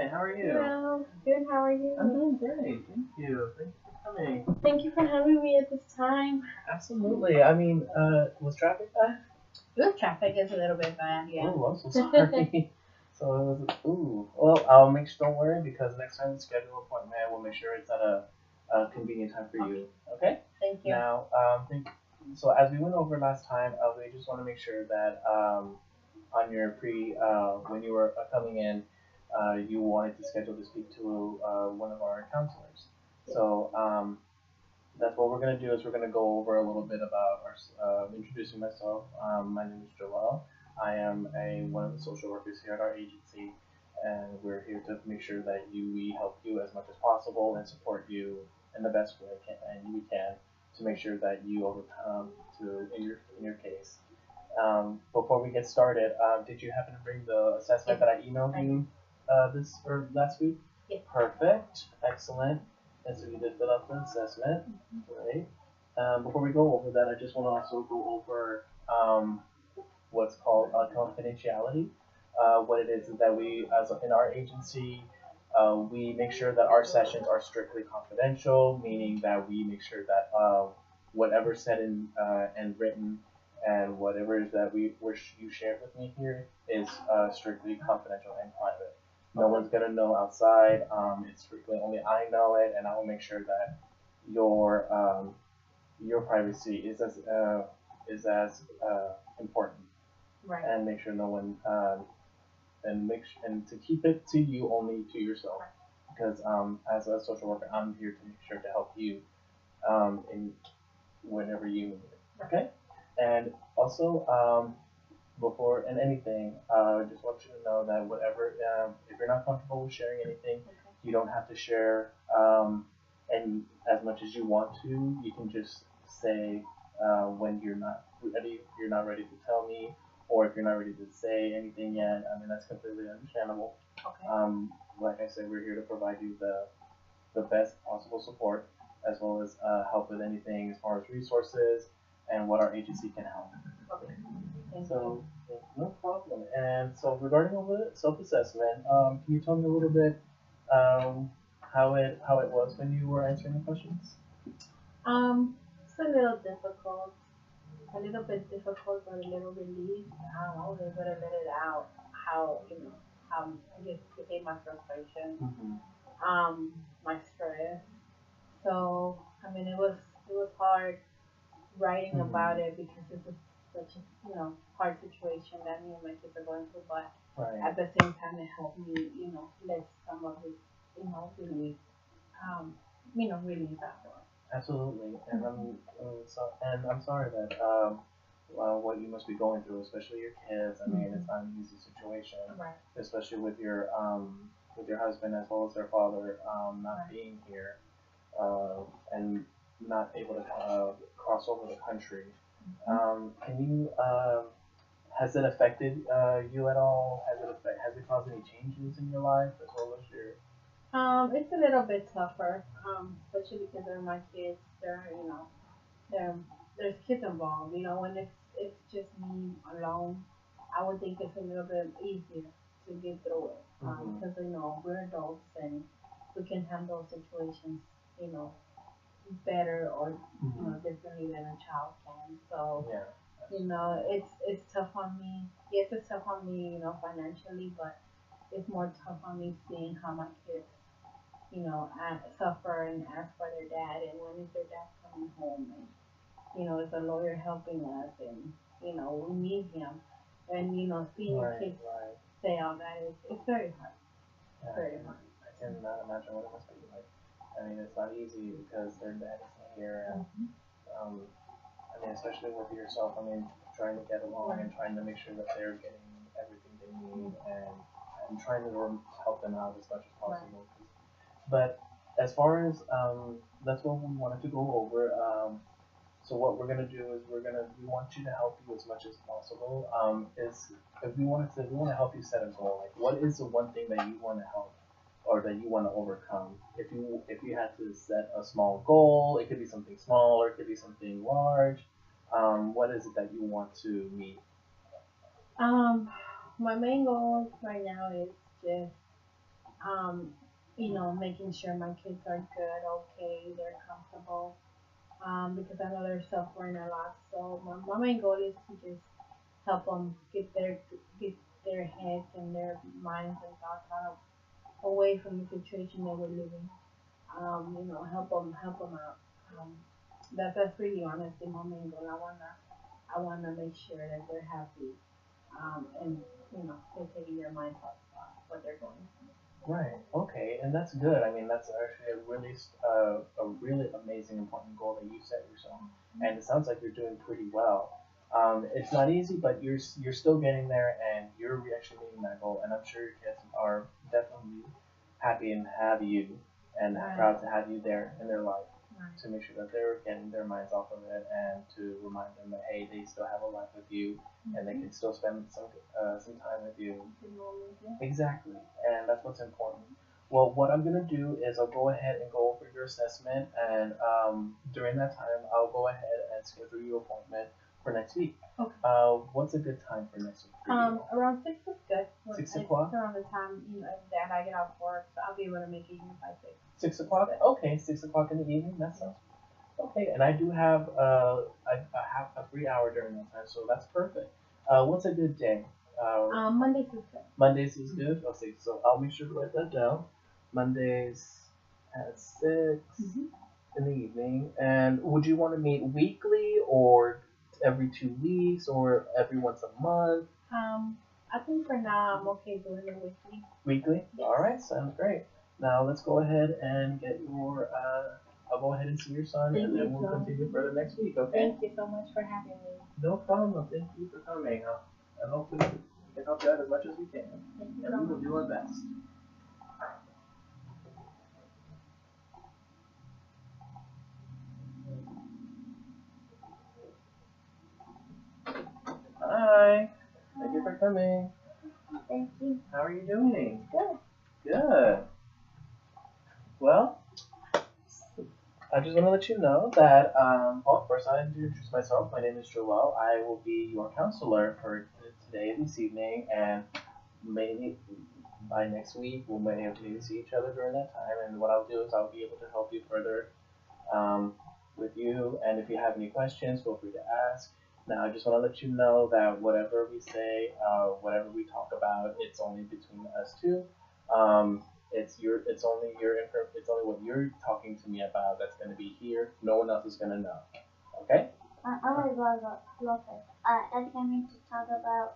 Hi, how are you? Hello. Good, how are you? I'm doing great. Thank you. Thank you for coming. Thank you for having me at this time. Absolutely. I mean, was traffic bad? The traffic is a little bit bad, yeah. Oh, I'm so sorry. So it was, ooh. Well, I'll make sure, don't worry, because next time we schedule an appointment, we'll make sure it's at a convenient time for you. Okay? Thank you. Now, so as we went over last time, we just want to make sure that on your when you were coming in, you wanted to schedule to speak to one of our counselors. So that's what we're gonna do is we're gonna go over a little bit about introducing myself. My name is Joel. I am one of the social workers here at our agency, and we're here to make sure that we help you as much as possible and support you in the best way we can to make sure that you overcome in your case. Before we get started, did you happen to bring the assessment that I emailed you this or last week? Yeah. Perfect, excellent. And so you did fill out the assessment, great. Before we go over that, I just want to also go over what's called confidentiality. What it is that we, as in our agency, we make sure that our sessions are strictly confidential, meaning that we make sure that whatever's said and written and whatever is that you shared with me here is strictly confidential and private. No one's gonna know outside. It's strictly only I know it, and I will make sure that your privacy is as important. Right. And make sure no one and to keep it to you only to yourself, because as a social worker, I'm here to make sure to help you in whenever you need it. Okay. And also, before and anything, I just want you to know that whatever, if you're not comfortable with sharing anything, you don't have to share and as much as you want to. You can just say when you're not ready to tell me, or if you're not ready to say anything yet. I mean, that's completely understandable. Okay. Like I said, we're here to provide you the best possible support, as well as help with anything as far as resources and what our agency can help. Okay. So no problem. And so regarding the self-assessment, can you tell me a little bit how it was when you were answering the questions? It's a little difficult. A little bit difficult, but a little relief. I don't know, they would have let it out. How just to take my frustration, my stress. So I mean, it was hard writing about it because it's such a hard situation that me and my kids are going through. But at the same time, it helped me let some of this relief relief after. Absolutely, and I'm sorry that what you must be going through, especially your kids. I mean, it's not an easy situation, Right. especially with your husband as well as their father not being here and not able to cross over the country. Can you has it affected you at all? Has it caused any changes in your life as well as your? It's a little bit tougher, especially because they're my kids. There there's kids involved. When it's just me alone, I would think it's a little bit easier to get through it because we're adults and we can handle situations, you know, better or differently than a child can. So Yeah. it's tough on me. Yes, it's tough on me, financially, but it's more tough on me seeing how my kids suffer and ask for their dad, and when is their dad coming home, and is a lawyer helping us, and we need him, and seeing your kids say all that it's very hard. Yeah, Very hard. I can imagine what it must be like. I mean, it's not easy because their dad isn't here, and I mean, especially with yourself. I mean, trying to get along and trying to make sure that they're getting everything they need, and trying to help them out as much as possible. But as far as that's what we wanted to go over. So what we're gonna do is we want you to help you as much as possible. Is if we wanted to we want to help you set a goal. Like, what is the one thing that you want to help or that you want to overcome? If you had to set a small goal, it could be something small or it could be something large. What is it that you want to meet? My main goal right now is just Um, making sure my kids are good, okay, they're comfortable. Because I know they're suffering a lot. So my main goal is to just help them get their heads and their minds and thoughts out of, away from the situation that we're living. Help them out. Um, that's really honestly my main goal. I wanna make sure that they're happy. And they're taking their minds off what they're going through. Right. Okay. And that's good. I mean, that's actually a really amazing, important goal that you set yourself. And it sounds like you're doing pretty well. It's not easy, but you're still getting there, and you're actually meeting that goal. And I'm sure your kids are definitely happy and have you, and Right. proud to have you there in their life Right. to make sure that they're getting their minds off of it, and to remind them that hey, they still have a life with you, and they can still spend some time with you. Exactly, and that's what's important. Well, what I'm gonna do is I'll go ahead and go over your assessment, and during that time, I'll go ahead and schedule your appointment for next week. Okay. What's a good time for next week for you? Around 6 is good. 6 o'clock? It's around the time that I get off work, so I'll be able to make it even by 6. 6 o'clock? Okay, 6 o'clock in the evening. That sounds okay. And I do have a free hour during that time, so that's perfect. What's a good day? Mondays is good. Mondays is good. Okay, so I'll make sure to write that down. Mondays at 6 in the evening. And would you want to meet weekly or every 2 weeks or every once a month? I think for now I'm okay doing it weekly. Weekly? Yes. All right, sounds great. Now let's go ahead and get your. I'll go ahead and see your son, Thank and then you we'll so continue further next week. Okay? Thank you so much for having me. No problem. Thank you for coming. And hopefully we can help you out as much as we can, Thank you and so we will much. do our best. Hi. Thank you for coming. Thank you. How are you doing? Good. Good. Well, I just want to let you know that, well, first I need to introduce myself. My name is Joel. I will be your counselor for today, this evening, and maybe by next week we'll maybe see each other during that time. And what I'll do is I'll be able to help you further um, with you. And if you have any questions, feel free to ask. Now, I just want to let you know that whatever we say, whatever we talk about, it's only between us two. Um, it's only what you're talking to me about that's going to be here. No one else is going to know. Okay? Alright, Lopez. I came to talk about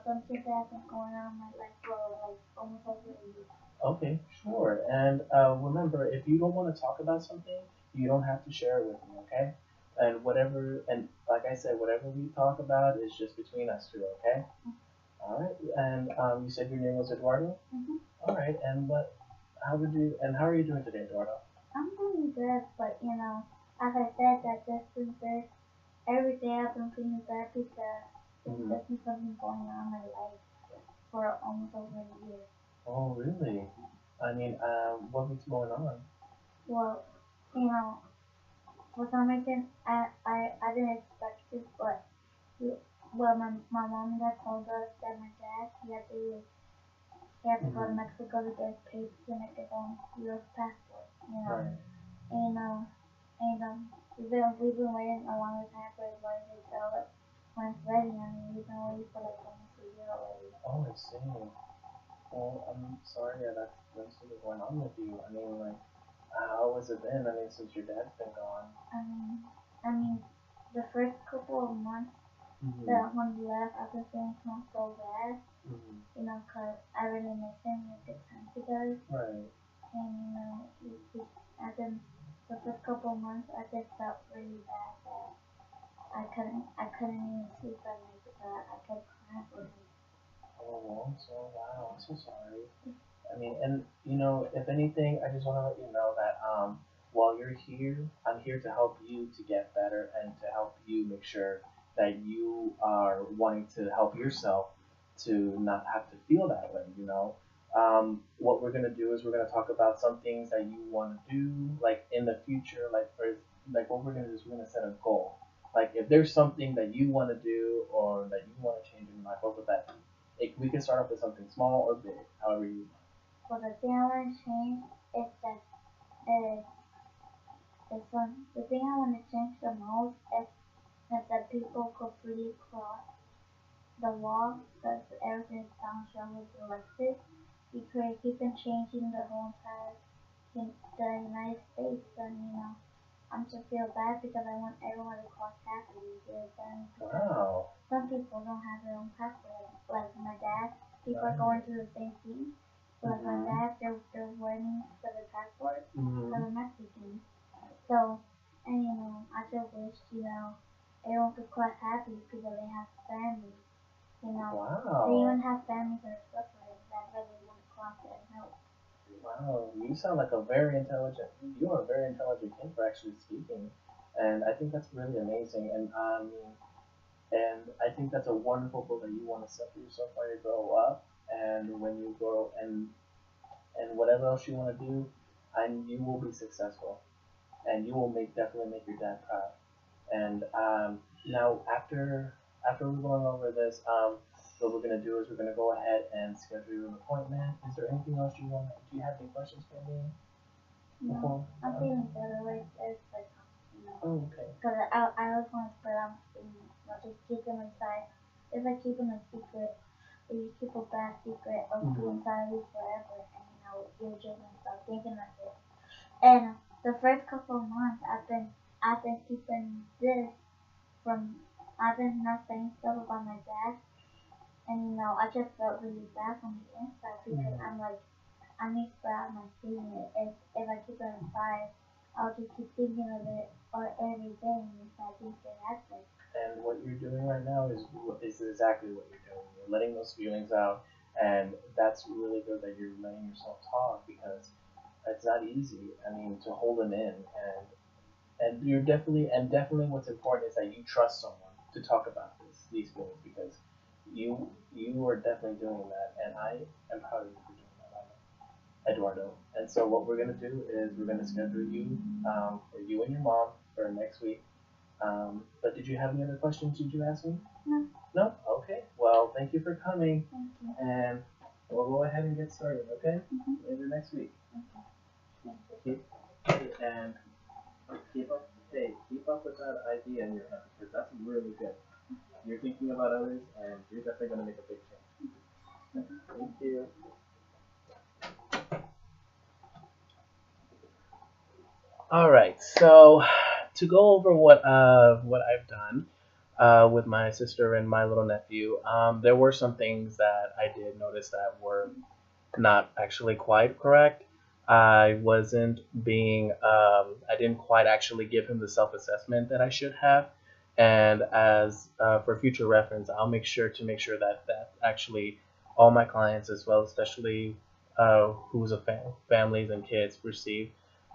something that has been going on in my life for like almost over a year. Okay, sure. And remember, if you don't want to talk about something, you don't have to share it with me, okay? And like I said, whatever we talk about is just between us two, okay? All right. And you said your name was Eduardo. Mm-hmm. All right. And how are you doing today, Eduardo? I'm doing good, but as I said, that just been good. Every day I've been feeling bad because Mm-hmm. there's been something going on in my life for almost over a year. Oh, really? I mean, what's going on? Well, for some reason I didn't expect this, but my mom and dad told us that my dad he had to go to Mm-hmm. Mexico to get papers to make his own U.S. passport. Right. And we've been waiting a long time for his wife to tell us when it's ready. I mean, we've been waiting for like almost a year already. Oh, I see. Well, I'm sorry that's what's going on with you. I mean, like, how has it been? I mean, since your dad's been gone. I mean, the first couple of months Mm-hmm. that when he left, I've been feeling so bad. Mm-hmm. 'Cause I really miss him. We had good time together. Right. And I then the first couple of months, I just felt really bad that I couldn't even sleep at night because I kept crying for him. Oh, I'm so sorry. I mean, and if anything, I just want to let you know that while you're here, I'm here to help you to get better and to help you make sure that you are wanting to help yourself to not have to feel that way. What we're gonna do is we're gonna talk about some things that you want to do, like in the future, like what we're gonna do is we're gonna set a goal. Like if there's something that you want to do or that you want to change in your life, what would that be? We can start off with something small or big, however you want. But the thing I want to change is that is this one. The thing I want to change the most is that people completely cross the wall because everything sounds really elected. Because keep on changing the whole entire the United States, and I'm just feel bad because I want everyone to cross happily here. Then Wow. some people don't have their own passport. Like my dad, people are going through the same thing. Like my dad, they're waiting for the passport for the Mexicans. So, and I just wish everyone could cross happy because they have family. Wow. They even have families that are suffering that really want to cross and help. Wow, you sound like a very intelligent. You are a very intelligent kid for actually speaking, and I think that's really amazing. And I think that's a wonderful goal that you want to set for yourself when you grow up, and when you grow and whatever else you want to do, and you will be successful, and you will definitely make your dad proud. And now after we're going over this, what we're gonna do is we're gonna go ahead and schedule an appointment. Is there anything else you want? Do you have any questions for me? No, I'm feeling better. Like it's like Oh, okay. Because I always want to spread out my feelings, not just keep them inside. It's like keeping a secret. If you keep a bad secret, it'll be inside you forever, and you'll just stop thinking of it. And the first couple of months, I've been keeping this from. I've been not saying stuff about my dad, and I just felt really bad from the inside because I'm like, I need to spread out my feelings. If I keep it inside, I'll just keep thinking of it or every day, and if I think it happens. And what you're doing right now is exactly what you're doing. You're letting those feelings out, and that's really good that you're letting yourself talk because it's not easy. I mean, to hold them in, and you're definitely what's important is that you trust someone to talk about these feelings because you are definitely doing that, and I am proud of you for doing that, Eduardo. And so what we're gonna do is we're gonna schedule you for you and your mom for next week. But did you have any other questions? Did you ask me? No. No? Okay. Well, thank you for coming. Thank you. And we'll go ahead and get started, okay? Maybe next week. Okay. And keep up with that idea in your head because that's really good. You're thinking about others and you're definitely gonna make a big change. Thank you. All right, so to go over what I've done with my sister and my little nephew, there were some things that I did notice that were not actually quite correct. I didn't quite actually give him the self-assessment that I should have. And as for future reference, I'll make sure that actually all my clients, as well, especially who's families and kids, receive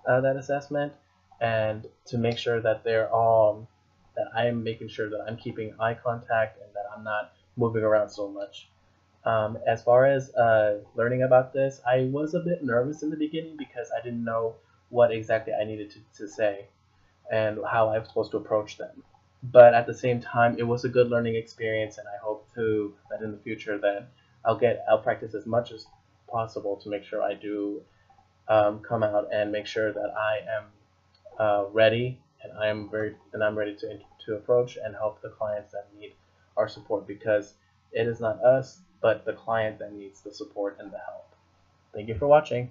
that assessment, and to make sure that that I'm making sure that I'm keeping eye contact and that I'm not moving around so much. As far as learning about this, I was a bit nervous in the beginning because I didn't know what exactly I needed to say and how I was supposed to approach them. But at the same time, it was a good learning experience, and I hope to that in the future that I'll practice as much as possible to make sure I do come out and make sure that I am ready and I'm ready to approach and help the clients that need our support because it is not us but the client that needs the support and the help. Thank you for watching.